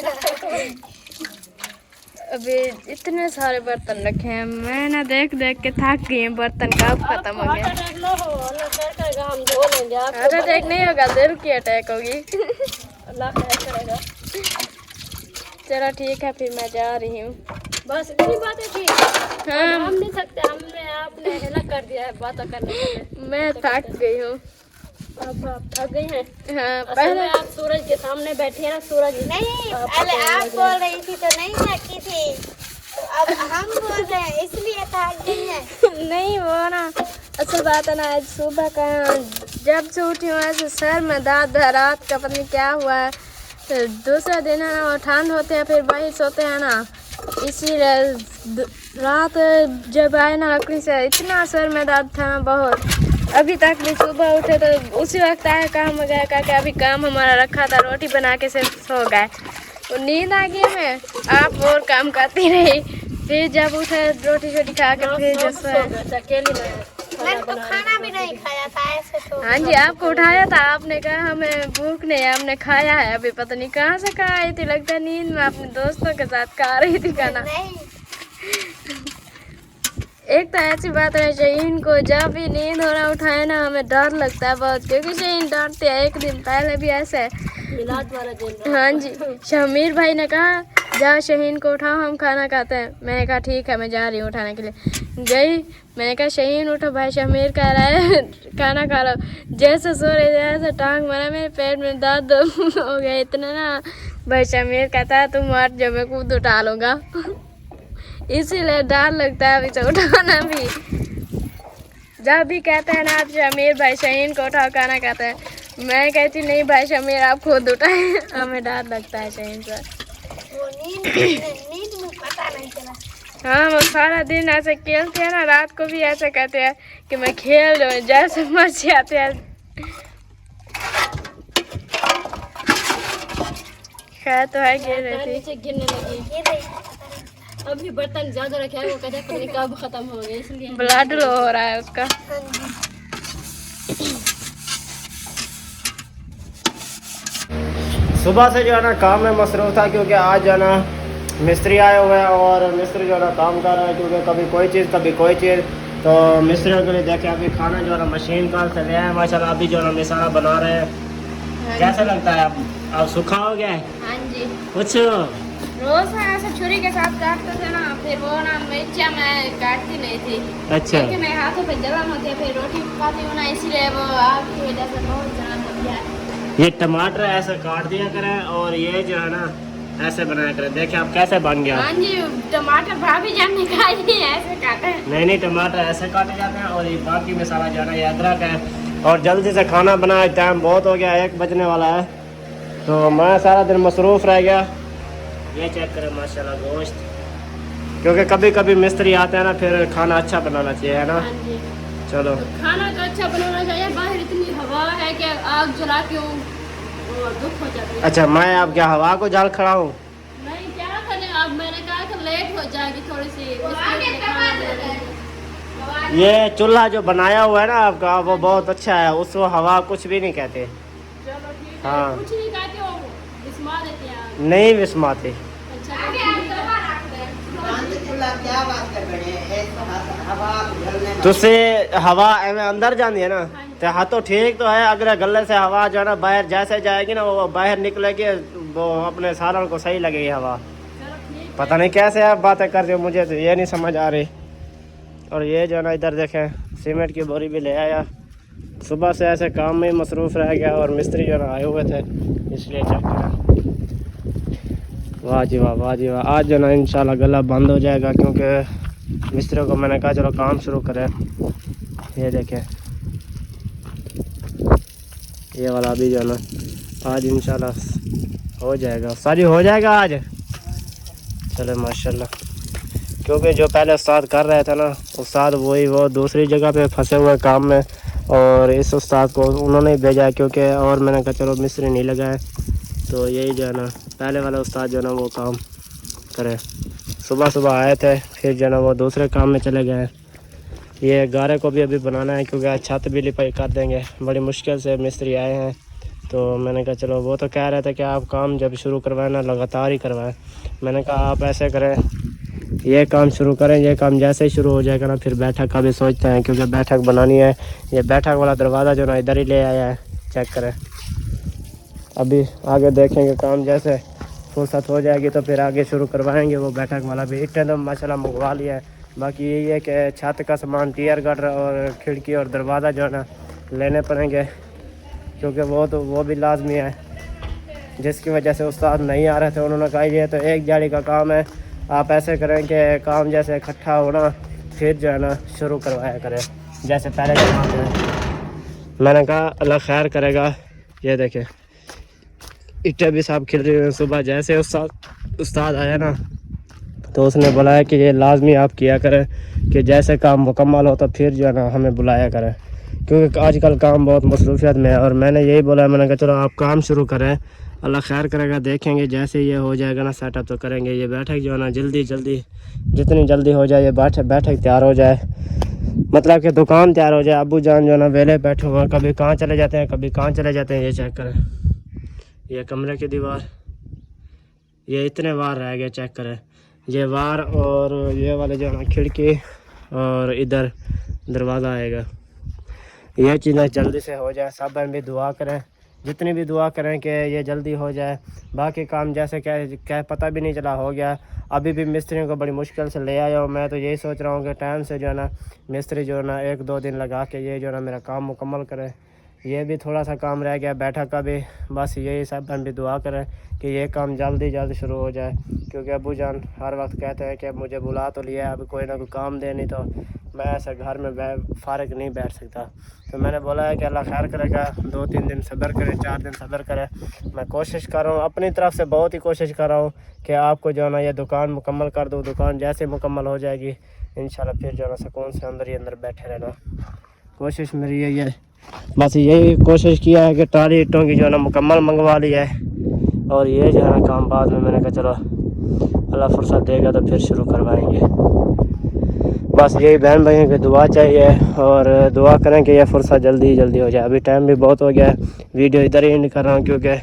अभी इतने सारे बर्तन रखे हैं, मैं ना देख के थक गई हूँ, बर्तन कब खत्म हो गया। अटैक लो हो, अल्लाह खैर करेगा, हम धो लेंगे। हार्ट अटैक नहीं होगा, दिल की अटैक होगी। अल्लाह खैर करेगा। चलो ठीक है, फिर मैं जा रही हूँ। बस इतनी बातें थी, हाँ हम नहीं सकते, हमने आपने हेला कर दिया है बातें करने के लिए। मैं थक गई हूँ। अब आप थक गई हैं। हाँ असल पहले में आप सूरज के सामने बैठी हैं ना, सूरज नहीं पहले आप बोल रही थी तो नहीं थकी थी, तो अब हम बोल रहे हैं इसलिए थक गई है। नहीं वो ना असल बात है ना, आज सुबह का जब से उठी हूँ ऐसे सर में दर्द है, रात का पता नहीं क्या हुआ है। फिर दूसरा दिन है ना वो ठंड होते हैं, फिर वही सोते हैं ना, इसीलिए रात जब आए ना लकड़ी से इतना सर में दर्द था ना बहुत। अभी तक भी सुबह उठे तो उसी वक्त आया काम वगैरह करके, अभी काम हमारा रखा था, रोटी बना के सिर्फ सो गए। वो नींद आ गई में, आप और काम करती रही, फिर जब उठे रोटी छोटी खा के फिर जब सोए। अकेली में मैंने तो खाना भी नहीं खाया था, ऐसे तो। हाँ जी, आपको उठाया था, आपने कहा हमें भूख नहीं है, हमने खाया है। अभी पता नहीं कहाँ से खा आई थी, लगता है नींद में अपने दोस्तों के साथ खा रही थी खाना। नहीं एक तो ऐसी बात है, शहीन को जब भी नींद हो रहा उठाए ना हमें डर लगता है बहुत, क्योंकि शहीन डांटते हैं। एक दिन पहले भी ऐसे मिलाद वाला दिन। हाँ जी, शमीर भाई ने कहा जाओ शहीन को उठाओ, हम खाना खाते हैं। मैंने कहा ठीक है, मैं जा रही हूँ उठाने के लिए। गई, मैंने कहा शहीन उठो, भाई शमीर कह रहा है खाना खा लो। जैसे सो रहे जैसे टांग मारा, मेरे पेट में दर्द हो गया इतना ना। भाई शमीर कहता है तुम हट जाओ, मैं खुद उठा लूँगा। इसीलिए डर लगता है अभी से उठाना भी। जब भी कहते हैं ना आप शमीर भाई शहीन को उठाओ खाना खाते हैं, मैं कहती नहीं भाई शमीर आप खुद उठाए, हमें डर लगता है शहीन से। वो नींद में पता नहीं चला। हाँ वो सारा दिन ऐसे खेलते हैं ना, रात को भी ऐसे कहते हैं कि मैं खेल रहा हूँ, जैसे मर्जी आते हैं खैर तो है गिर रही थी। नीचे गिरने लगी। ये रही। अभी बर्तन ज्यादा रखे हैं, वो कहते हैं पता नहीं कब खत्म हो गए, इसलिए ब्लड लो हो रहा है उसका। हाँ जी। सुबह से जो है ना काम में मसरूफ था, क्योंकि आज जो है ना मिस्त्री आए हुए हैं और मिस्त्री जो है ना काम कर रहा है, क्योंकि कभी कोई चीज़ कभी कोई चीज़। तो मिस्त्रियों के लिए देखे अभी खाना जो है ना मशीन का से ले आए माशाल्लाह। अभी जो है ना मिसाला बना रहे हैं। कैसा लगता है अब सूखा हो गया है? हाँ जी। कुछ रोज ना ऐसे छुरी के साथ काटते थे ना, फिर वो ना मिर्चा मैं काटती नहीं थी। अच्छा। क्योंकि मेरे हाथों पे जलन होती है, फिर रोटी पकाती हूँ ना, इसीलिए वो आग की वजह से बहुत जलन होती है। ये टमाटर ऐसे काट दिया करें और ये जो है ना ऐसे बनाया करें। देखिए आप कैसे बन गया। हाँ जी, टमाटर भाभी जान ने कहा ये ऐसे काटे हैं। नहीं टमाटर ऐसे काटे जाते हैं और ये बाकी मसाला जो है ना ये अदरक है। और जल्दी से खाना बनाए, टाइम बहुत हो गया, 1 बजने वाला है। तो मैं सारा दिन मसरूफ़ रह गया। ये चेक करें माशाल्लाह गोश्त, क्योंकि कभी कभी मिस्त्री आते हैं ना, फिर खाना अच्छा बनाना चाहिए, है ना। हाँ जी। चलो खाना तो अच्छा बनाना चाहिए। बाहर इतनी हवा है कि आग जला के दुख हो जाता है। अच्छा, मैं अब क्या हवा को जाल खड़ा हूँ? नहीं क्या करें, अब मैंने कहा कि लेट हो जाएगी थोड़ी सी। ये चूल्हा जो बनाया हुआ है ना आपका, वो बहुत अच्छा है, उसको हवा कुछ भी नहीं कहते। चलो ठीक है। हाँ। कुछ नहीं कहते हो, विस्मा देते हैं आग। नहीं विस्माते। अच्छा तुझसे हवा एवं अंदर जानी है ना, तो हाँ तो ठीक तो है। अगर गले से हवा जो है ना बाहर जैसे जाएगी ना, वो बाहर निकलेगी, वो अपने सारों को सही लगेगी हवा। पता नहीं कैसे आप बातें कर रहे हो, मुझे तो ये नहीं समझ आ रही। और ये जो है ना इधर देखें, सीमेंट की बोरी भी ले आया। सुबह से ऐसे काम में मसरूफ़ रह गया और मिस्त्री जो है ना आए हुए थे, इसलिए चेक करें। वाह जी वाह, वाह जी वाह। आज जो ना इंशाल्लाह गला बंद हो जाएगा, क्योंकि मिस्त्रियों को मैंने कहा चलो काम शुरू करें। ये देखें, ये वाला अभी जो है ना आज इंशाल्लाह हो जाएगा, सारी हो जाएगा आज। चलो माशाल्लाह, क्योंकि जो पहले उस्ताद कर रहे थे ना, उस्ताद वो दूसरी जगह पे फंसे हुए काम में, और इस उस्ताद को उन्होंने भेजा है, क्योंकि और मैंने कहा चलो मिस्त्री नहीं लगाए, तो यही जो है ना पहले वाला उस्ताद जो है ना वो काम करे। सुबह आए थे, फिर जो है ना वो दूसरे काम में चले गए। ये गारे को भी अभी बनाना है, क्योंकि आज छत भी लिपाई कर देंगे। बड़ी मुश्किल से मिस्त्री आए हैं, तो मैंने कहा चलो, वो तो कह रहे थे कि आप काम जब शुरू करवाएं ना लगातार ही करवाएं। मैंने कहा आप ऐसे करें, ये काम शुरू करें, ये काम जैसे ही शुरू हो जाएगा ना, फिर बैठक का भी सोचते हैं, क्योंकि बैठक बनानी है। ये बैठक वाला दरवाज़ा जो ना इधर ही ले आया है, चेक करें। अभी आगे देखेंगे, काम जैसे फुर्सत हो जाएगी तो फिर आगे शुरू करवाएंगे वो बैठक वाला भी। इट्टें तो माशाल्लाह मंगवा लिया है, बाकी यही है कि छत का सामान, टियर गटर और खिड़की और दरवाज़ा जो है ना लेने पड़ेंगे, क्योंकि वो भी लाजमी है। जिसकी वजह से उस्ताद नहीं आ रहे थे, उन्होंने कहा ये तो एक जाड़ी का काम है, आप ऐसे करें कि काम जैसे इकट्ठा होना, फिर जो है ना शुरू करवाया करें जैसे पहले जमाने में। मैंने कहा अल्लाह खैर करेगा। ये देखें, ईंटें भी साहब खिल रही हैं। सुबह जैसे उस्ताद आया ना, तो उसने बुलाया कि ये लाजमी आप किया करें कि जैसे काम मुकम्मल हो तो फिर जो है ना हमें बुलाया करें, क्योंकि आजकल काम बहुत मसरूफियत में है। और मैंने यही बोला, मैंने कहा चलो आप काम शुरू करें, अल्लाह खैर करेगा। देखेंगे जैसे ये हो जाएगा ना सेटअप तो करेंगे। ये बैठक जो है ना जल्दी जितनी जल्दी हो जाए, ये बैठक तैयार हो जाए, मतलब कि दुकान तैयार हो जाए। अबू जान जो है ना वेले बैठे हुए हैं, कभी कहाँ चले जाते हैं, कभी कहाँ चले जाते हैं। ये चेक करें, ये कमरे की दीवार, ये इतने वार रह गए, चेक करें। ये वार और ये वाले जो है ना खिड़की और इधर दरवाज़ा आएगा। ये चीज़ें जल्दी से हो जाए। सब भी दुआ करें, जितनी भी दुआ करें कि ये जल्दी हो जाए। बाकी काम जैसे क्या पता भी नहीं चला हो गया। अभी भी मिस्त्रियों को बड़ी मुश्किल से ले आया हूँ। मैं तो यही सोच रहा हूँ कि टाइम से जो है ना मिस्त्री जो है ना 1-2 दिन लगा के ये जो है ना मेरा काम मुकम्मल करे। ये भी थोड़ा सा काम रह गया बैठक का भी, बस यही सब हम भी दुआ करें कि ये काम जल्द शुरू हो जाए, क्योंकि अबू जान हर वक्त कहते हैं कि मुझे बुला तो लिया है, अभी कोई ना कोई काम दे, नहीं तो मैं ऐसे घर में फारिग नहीं बैठ सकता। तो मैंने बोला है कि अल्लाह खैर करेगा, 2-3 दिन सब्र करें, 4 दिन सब्र करें। मैं कोशिश कर रहा हूँ अपनी तरफ से, बहुत ही कोशिश कर रहा हूँ कि आपको जो है ना ये दुकान मुकम्मल कर दूँ। दुकान जैसे मुकम्मल हो जाएगी इंशाल्लाह फिर जो है ना सुकून से अंदर ही अंदर बैठे रहना। कोशिश मेरी यही है, बस यही कोशिश किया है कि टाली ईंटों की जो है ना मुकम्मल मंगवा ली है, और ये जो है ना काम बाद में मैंने कहा चलो अल्लाह फुर्सत देगा तो फिर शुरू करवाएंगे। बस यही बहन भाइयों की दुआ चाहिए और दुआ करें कि यह फुर्सत जल्दी जल्दी हो जाए। अभी टाइम भी बहुत हो गया है, वीडियो इधर ही एंड कर रहा हूँ क्योंकि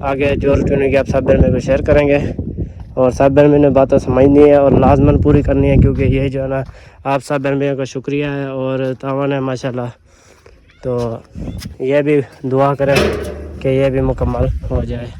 आगे जो रूटीन होगी आप सब बहन में शेयर करेंगे और सब बहन में बातें समझनी है और लाजमन पूरी करनी है क्योंकि ये जो है ना आप सब बहन भाइयों का शुक्रिया है और तावन है माशाल्लाह। तो ये भी दुआ करें कि ये भी मुकम्मल हो जाए।